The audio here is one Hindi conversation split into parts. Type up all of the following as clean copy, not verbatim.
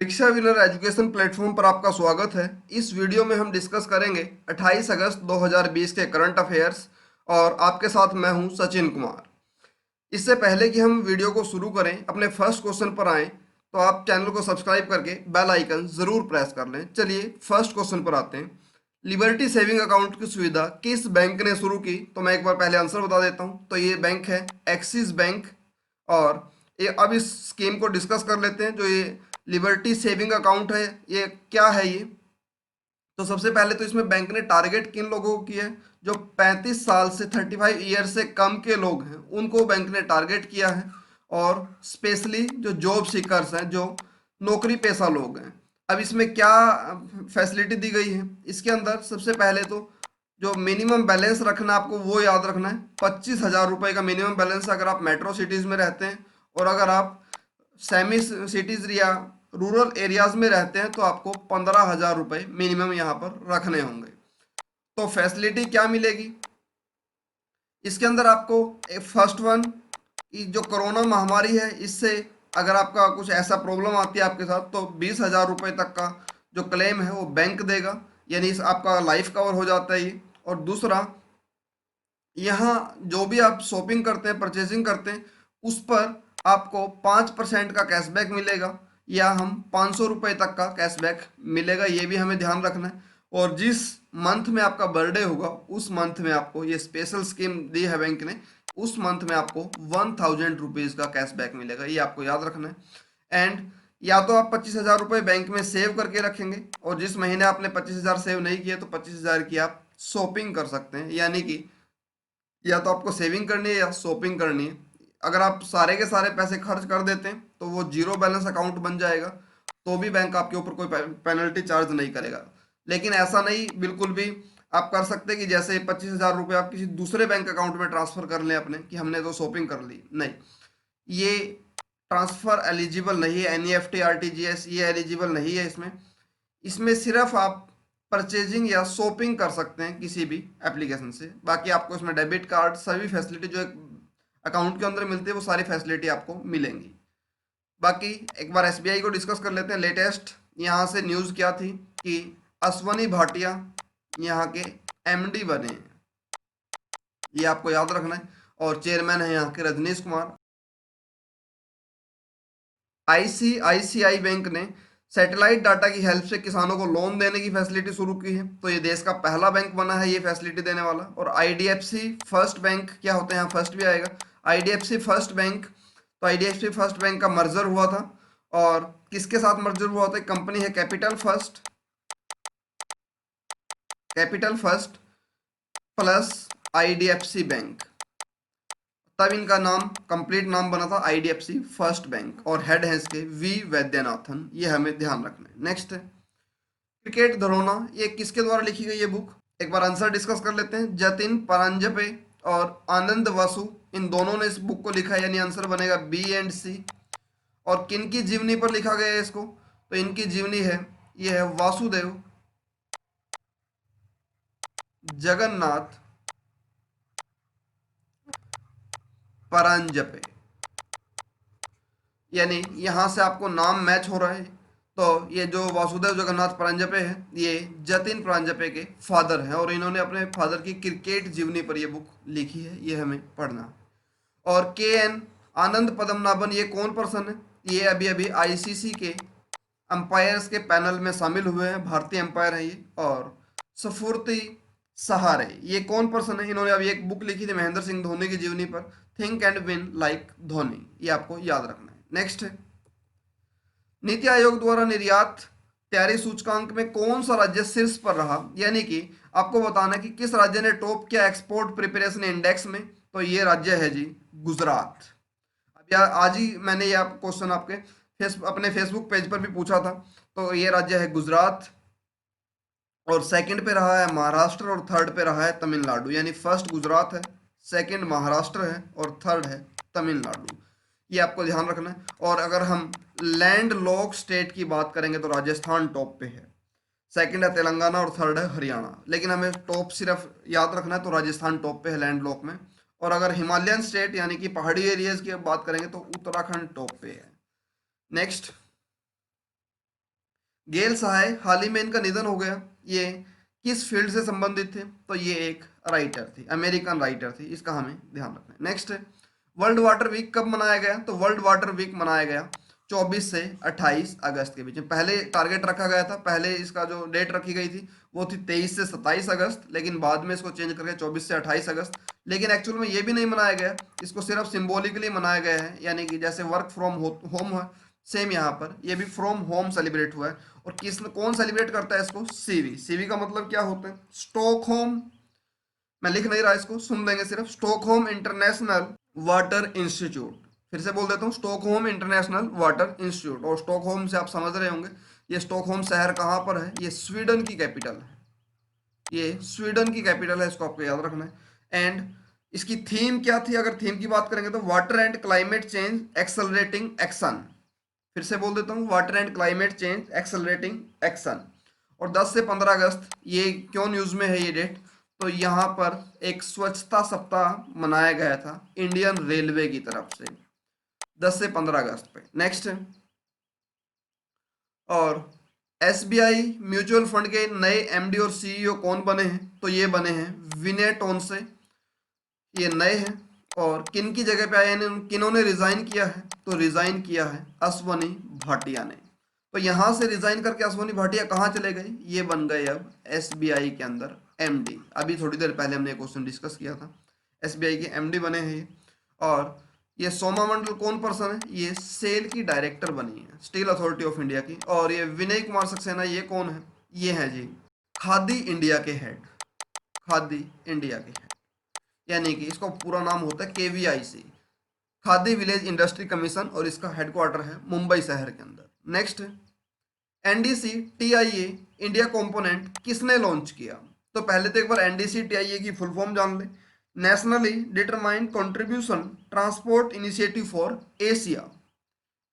शिक्षा विनर एजुकेशन प्लेटफॉर्म पर आपका स्वागत है। इस वीडियो में हम डिस्कस करेंगे 28 अगस्त 2020 के करंट अफेयर्स और आपके साथ मैं हूं सचिन कुमार। इससे पहले कि हम वीडियो को शुरू करें, अपने फर्स्ट क्वेश्चन पर आएं तो आप चैनल को सब्सक्राइब करके बेल आइकन ज़रूर प्रेस कर लें। चलिए फर्स्ट क्वेश्चन पर आते हैं। लिबर्टी सेविंग अकाउंट की सुविधा किस बैंक ने शुरू की? तो मैं एक बार पहले आंसर बता देता हूं। तो ये बैंक है एक्सिस बैंक। और ये अब इस स्कीम को डिस्कस कर लेते हैं। जो ये लिबर्टी सेविंग अकाउंट है, ये क्या है ये? तो सबसे पहले तो इसमें बैंक ने टारगेट किन लोगों को किया है? जो 35 साल से 35 ईयर से कम के लोग हैं उनको बैंक ने टारगेट किया है। और स्पेशली जो जॉब सीकर्स हैं, जो नौकरी पेशा लोग हैं। अब इसमें क्या फैसिलिटी दी गई है? इसके अंदर सबसे पहले तो जो मिनिमम बैलेंस रखना है आपको वो याद रखना है। 25,000 रुपये का मिनिमम बैलेंस अगर आप मेट्रो सिटीज़ में रहते हैं, और अगर आप सेमी सिटीज़ या रूरल एरियाज में रहते हैं तो आपको 15,000 रुपये मिनिमम यहाँ पर रखने होंगे। तो फैसिलिटी क्या मिलेगी इसके अंदर आपको? फर्स्ट वन, जो कोरोना महामारी है, इससे अगर आपका कुछ ऐसा प्रॉब्लम आती है आपके साथ, तो 20,000 रुपये तक का जो क्लेम है वो बैंक देगा, यानी इस आपका लाइफ कवर हो जाता है ये। और दूसरा, यहाँ जो भी आप शॉपिंग करते हैं, परचेजिंग करते हैं, उस पर आपको 5% का कैशबैक मिलेगा, या हम 500 रुपये तक का कैशबैक मिलेगा। ये भी हमें ध्यान रखना है। और जिस मंथ में आपका बर्थडे होगा उस मंथ में आपको ये स्पेशल स्कीम दी है बैंक ने, उस मंथ में आपको 1,000 रुपीज़ का कैशबैक मिलेगा। ये आपको याद रखना है। एंड या तो आप 25,000 रुपये बैंक में सेव करके रखेंगे, और जिस महीने आपने 25,000 सेव नहीं किए तो 25,000 की आप शॉपिंग कर सकते हैं। यानी कि या तो आपको सेविंग करनी है या शॉपिंग करनी है। अगर आप सारे के सारे पैसे खर्च कर देते हैं तो वो जीरो बैलेंस अकाउंट बन जाएगा, तो भी बैंक आपके ऊपर कोई पेनल्टी चार्ज नहीं करेगा। लेकिन ऐसा नहीं बिल्कुल भी आप कर सकते कि जैसे 25,000 रुपये आप किसी दूसरे बैंक अकाउंट में ट्रांसफर कर लें अपने, कि हमने तो शॉपिंग कर ली। नहीं, ये ट्रांसफर एलिजिबल नहीं है। NEFT RTGS ये एलिजिबल नहीं है इसमें। इसमें सिर्फ आप परचेजिंग या शॉपिंग कर सकते हैं किसी भी एप्लीकेशन से। बाकी आपको इसमें डेबिट कार्ड, सभी फैसिलिटी जो एक अकाउंट के अंदर मिलती है वो सारी फैसिलिटी आपको मिलेंगी। बाकी एक बार SBI को डिस्कस कर लेते हैं। लेटेस्ट यहाँ से न्यूज़ क्या थी कि अश्वनी भाटिया यहाँ के MD बने हैं, ये आपको याद रखना है। और चेयरमैन है यहाँ के रजनीश कुमार। ICICI बैंक ने सैटेलाइट डाटा की हेल्प से किसानों को लोन देने की फैसिलिटी शुरू की है। तो ये देश का पहला बैंक बना है ये फैसिलिटी देने वाला। और IDFC फर्स्ट बैंक क्या होता है, यहाँ फर्स्ट भी आएगा। IDFC फर्स्ट बैंक, तो IDFC फर्स्ट बैंक का मर्जर हुआ था। और किसके साथ मर्जर हुआ था? कंपनी है capital first plus IDFC bank, तब इनका नाम, कंप्लीट नाम बना था IDFC फर्स्ट बैंक। और हेड है इसके V वैद्यनाथन। ये हमें ध्यान रखना है। नेक्स्ट है क्रिकेट धरोना। ये किसके द्वारा लिखी गई ये बुक? एक बार आंसर डिस्कस कर लेते हैं। जतिन परांजपे और आनंद वासु, इन दोनों ने इस बुक को लिखा है, यानी आंसर बनेगा B&C। और किन की जीवनी पर लिखा गया है इसको? तो इनकी जीवनी है, ये है वासुदेव जगन्नाथ परांजपे। यानी यहाँ से आपको नाम मैच हो रहा है। तो ये जो वासुदेव जगन्नाथ परांजपे है, ये जतिन परांजपे के फादर हैं, और इन्होंने अपने फादर की क्रिकेट जीवनी पर ये बुक लिखी है, ये हमें पढ़ना है। और KN आनंद पद्मनाभन, ये कौन पर्सन है? ये अभी अभी ICC के अंपायर्स के पैनल में शामिल हुए हैं, भारतीय अंपायर है ये। और सफूर्ती सहारे, ये कौन पर्सन है? इन्होंने अभी एक बुक लिखी थी महेंद्र सिंह धोनी की जीवनी पर, think and win like Dhoni. ये आपको याद रखना है। नेक्स्ट है नीति आयोग द्वारा निर्यात तैयारी सूचकांक में कौन सा राज्य शीर्ष पर रहा? यानी कि आपको बताना है कि किस राज्य ने टॉप किया एक्सपोर्ट प्रिपरेशन इंडेक्स में। तो ये राज्य है जी गुजरात। अब यार आज ही मैंने ये क्वेश्चन आपके अपने फेसबुक पेज पर भी पूछा था। तो ये राज्य है गुजरात। और सेकंड पे रहा है महाराष्ट्र, और थर्ड पे रहा है तमिलनाडु। यानी फर्स्ट गुजरात है, सेकंड महाराष्ट्र है, और थर्ड है तमिलनाडु। ये आपको ध्यान रखना है। और अगर हम लैंड लॉक स्टेट की बात करेंगे तो राजस्थान टॉप पे है, सेकंड है तेलंगाना, और थर्ड है हरियाणा। लेकिन हमें टॉप सिर्फ याद रखना है, तो राजस्थान टॉप पे है लैंड लॉक में। और अगर हिमालयन स्टेट यानी कि पहाड़ी एरियाज की बात करेंगे तो उत्तराखंड टॉप पे है। नेक्स्ट गेल सहाय, हाल ही में इनका निधन हो गया। ये किस फील्ड से संबंधित थे? तो ये एक राइटर थी, अमेरिकन राइटर थी, इसका हमें ध्यान रखना है। नेक्स्ट है, वर्ल्ड वाटर वीक कब मनाया गया? तो वर्ल्ड वाटर वीक मनाया गया 24 से 28 अगस्त के बीच में। पहले टारगेट रखा गया था, पहले इसका जो डेट रखी गई थी वो थी 23 से 27 अगस्त, लेकिन बाद में इसको चेंज करके 24 से 28 अगस्त। लेकिन एक्चुअल में ये भी नहीं मनाया गया, इसको सिर्फ सिंबॉलिकली मनाया गया है, यानी कि जैसे वर्क फ्रॉम होम है, सेम यहाँ पर ये भी फ्रॉम होम सेलिब्रेट हुआ है। और कौन सेलिब्रेट करता है इसको? सीवी। सीवी का मतलब क्या होता है? स्टॉकहोम, मैं लिख नहीं रहा, इसको सुन लेंगे सिर्फ, स्टॉकहोम इंटरनेशनल वाटर इंस्टीट्यूट। फिर से बोल देता हूँ, स्टॉकहोम इंटरनेशनल वाटर इंस्टीट्यूट। और स्टॉकहोम से आप समझ रहे होंगे ये स्टॉकहोम शहर कहाँ पर है? ये स्वीडन की कैपिटल है, ये स्वीडन की कैपिटल है, इसको आपको याद रखना है। एंड इसकी थीम क्या थी? अगर थीम की बात करेंगे तो water and climate change accelerating action. फिर से बोल देता हूँ, water and climate change accelerating action. और 10 से 15 अगस्त ये क्यों न्यूज़ में है ये डेट? तो यहाँ पर एक स्वच्छता सप्ताह मनाया गया था इंडियन रेलवे की तरफ से 10 से 15 अगस्त पे। नेक्स्ट है, और एसबीआई म्यूचुअल फंड के नए एमडी और सीईओ कौन बने हैं? तो ये बने हैं विनय टोनसे, ये नए हैं। और किन की जगह पे आए हैं, किन्होंने रिजाइन किया है? तो रिजाइन किया है अश्वनी भाटिया ने। तो यहाँ से रिजाइन करके अश्वनी भाटिया कहाँ चले गए? ये बन गए अब एसबीआई के अंदर एमडी। अभी थोड़ी देर पहले हमने क्वेश्चन डिस्कस किया था, एसबीआई के एमडी बने हैं ये। और ये सोमा मंडल कौन पर्सन है? ये सेल की डायरेक्टर बनी है, स्टील अथॉरिटी ऑफ इंडिया की। और ये विनय कुमार सक्सेना, ये कौन है? ये है जी खादी इंडिया के हेड, खादी इंडिया के हेड, यानी कि इसका पूरा नाम होता है KVIC, khadi village industry commission, और इसका हेडक्वार्टर है मुंबई शहर के अंदर। Next, NDC TIA India component किसने लॉन्च किया? तो पहले तो एक बार एनडीसी टीआईए की फुल फॉर्म जान ले, nationally determined contribution transport initiative for Asia.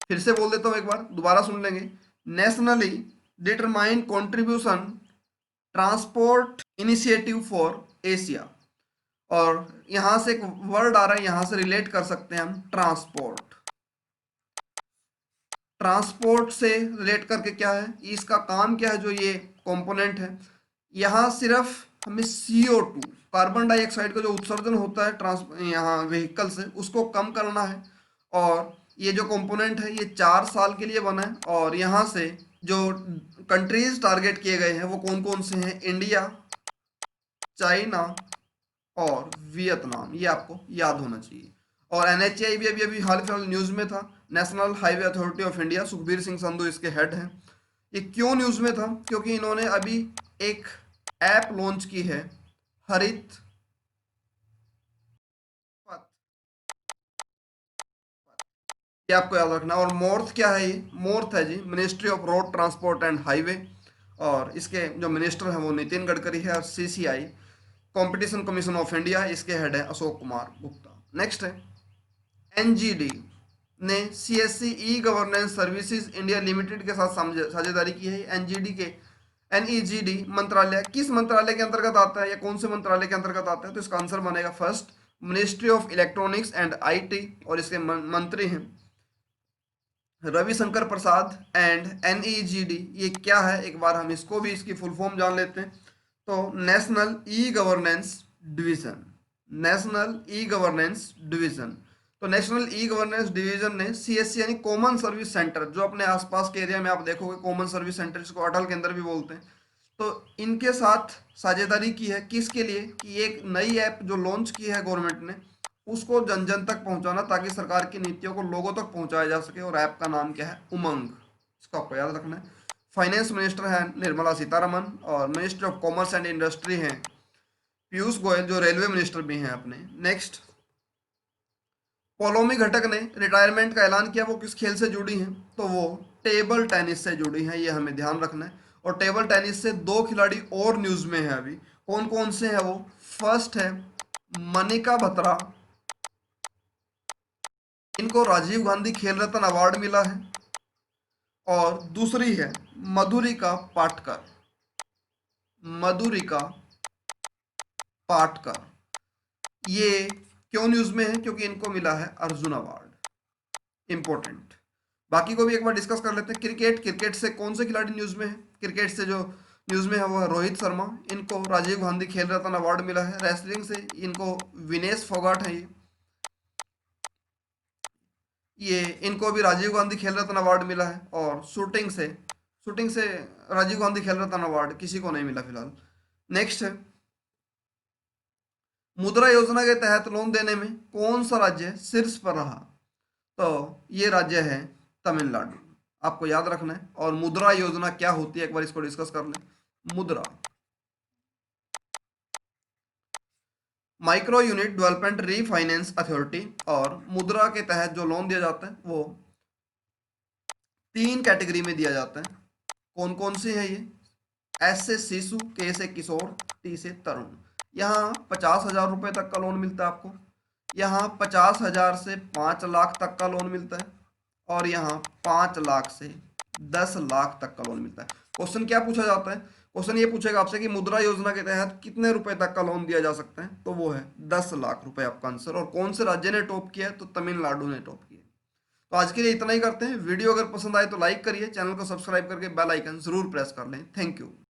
फिर से बोल देता हूँ, एक बार दोबारा सुन लेंगे, nationally determined contribution transport initiative for Asia. और यहां से एक वर्ड आ रहा है, यहां से रिलेट कर सकते हैं हम, ट्रांसपोर्ट। ट्रांसपोर्ट से रिलेट करके क्या है, इसका काम क्या है? जो ये कंपोनेंट है, यहाँ सिर्फ हमें CO2 कार्बन डाइऑक्साइड का जो उत्सर्जन होता है यहाँ व्हीकल से, उसको कम करना है। और ये जो कंपोनेंट है ये 4 साल के लिए बना है। और यहाँ से जो कंट्रीज टारगेट किए गए हैं वो कौन कौन से हैं? इंडिया, चाइना और वियतनाम, ये आपको याद होना चाहिए। और एनएचएआई भी अभी अभी हाल फिलहाल न्यूज़ में था, national highway authority of India, Sukhbir Singh Sandhu इसके हेड हैं। ये क्यों न्यूज़ में था? क्योंकि इन्होंने अभी एक ऐप लॉन्च की है, हरित पथ, ये आपको याद रखना। और मोर्थ क्या है? ये मोर्थ है जी ministry of road transport and highway, और इसके जो मिनिस्टर हैं वो नितिन गडकरी है। और CCI competition commission of India, इसके हेड है अशोक कुमार गुप्ता। नेक्स्ट है, एनजीडी ने CSC e governance services India limited के साथ साझेदारी की है। एनजीडी के एनईजीडी मंत्रालय किस मंत्रालय के अंतर्गत आता है, या कौन से मंत्रालय के अंतर्गत आता है? तो इसका आंसर बनेगा first, ministry of electronics and IT, और इसके मंत्री हैं रविशंकर प्रसाद। एंड एनईजीडी ये क्या है, एक बार हम इसको भी इसकी फुल फॉर्म जान लेते हैं। तो national e governance division, national e governance division. तो नेशनल ई गवर्नेंस डिवीजन ने सीएससी यानी कॉमन सर्विस सेंटर, जो अपने आसपास के एरिया में आप देखोगे कॉमन सर्विस सेंटर, जिसको अटल केंद्र भी बोलते हैं, तो इनके साथ साझेदारी की है। किसके लिए? कि एक नई ऐप जो लॉन्च की है गवर्नमेंट ने, उसको जन जन तक पहुंचाना, ताकि सरकार की नीतियों को लोगों तक पहुंचाया जा सके। और ऐप का नाम क्या है? उमंग, इसको आपको याद रखना है। फाइनेंस मिनिस्टर है निर्मला सीतारमन, और minister of commerce and industry हैं पीयूष गोयल, जो रेलवे मिनिस्टर भी हैं अपने। नेक्स्ट, पोलोमी घटक ने रिटायरमेंट का ऐलान किया, वो किस खेल से जुड़ी हैं? तो वो टेबल टेनिस से जुड़ी हैं, ये हमें ध्यान रखना है। और टेबल टेनिस से 2 खिलाड़ी और न्यूज़ में है अभी, कौन कौन से हैं वो? फर्स्ट है मनिका बत्रा, इनको राजीव गांधी खेल रत्न अवार्ड मिला है। और दूसरी है मधुरिका पाटकर, मधुरिका पाटकर, ये क्यों न्यूज़ में है? क्योंकि इनको मिला है अर्जुन अवार्ड, इंपॉर्टेंट। बाकी को भी एक बार डिस्कस कर लेते हैं। क्रिकेट से कौन से खिलाड़ी न्यूज़ में है? क्रिकेट से जो न्यूज़ में है वो है रोहित शर्मा, इनको राजीव गांधी खेल रत्न अवार्ड मिला है। रेसलिंग से इनको विनेश फोगाट है, ये इनको भी राजीव गांधी खेल रत्न अवार्ड मिला है। और शूटिंग से राजीव गांधी खेल रत्न अवार्ड किसी को नहीं मिला फिलहाल। नेक्स्ट है, मुद्रा योजना के तहत लोन देने में कौन सा राज्य शीर्ष पर रहा? तो ये राज्य है तमिलनाडु, आपको याद रखना है। और मुद्रा योजना क्या होती है एक बार इसको डिस्कस कर लें। मुद्रा micro unit development refinance authority, और मुद्रा के तहत जो लोन दिया जाता है वो 3 कैटेगरी में दिया जाता है। कौन कौन से है ये? एस से शिशु, के से किशोर, टी से तरुण। यहाँ 50,000 रुपये तक का लोन मिलता है आपको, यहाँ 50,000 से 5 लाख तक का लोन मिलता है, और यहाँ 5 लाख से 10 लाख तक का लोन मिलता है। क्वेश्चन क्या पूछा जाता है? क्वेश्चन ये पूछेगा आपसे कि मुद्रा योजना के तहत कितने रुपए तक का लोन दिया जा सकता है, तो वो है 10 लाख रुपए आपका आंसर। और कौन से राज्य ने टॉप किया है? तो तमिलनाडु ने टॉप किया है। तो आज के लिए इतना ही करते हैं। वीडियो अगर पसंद आए तो लाइक करिए, चैनल को सब्सक्राइब करके बेल आइकन जरूर प्रेस कर लें। Thank you.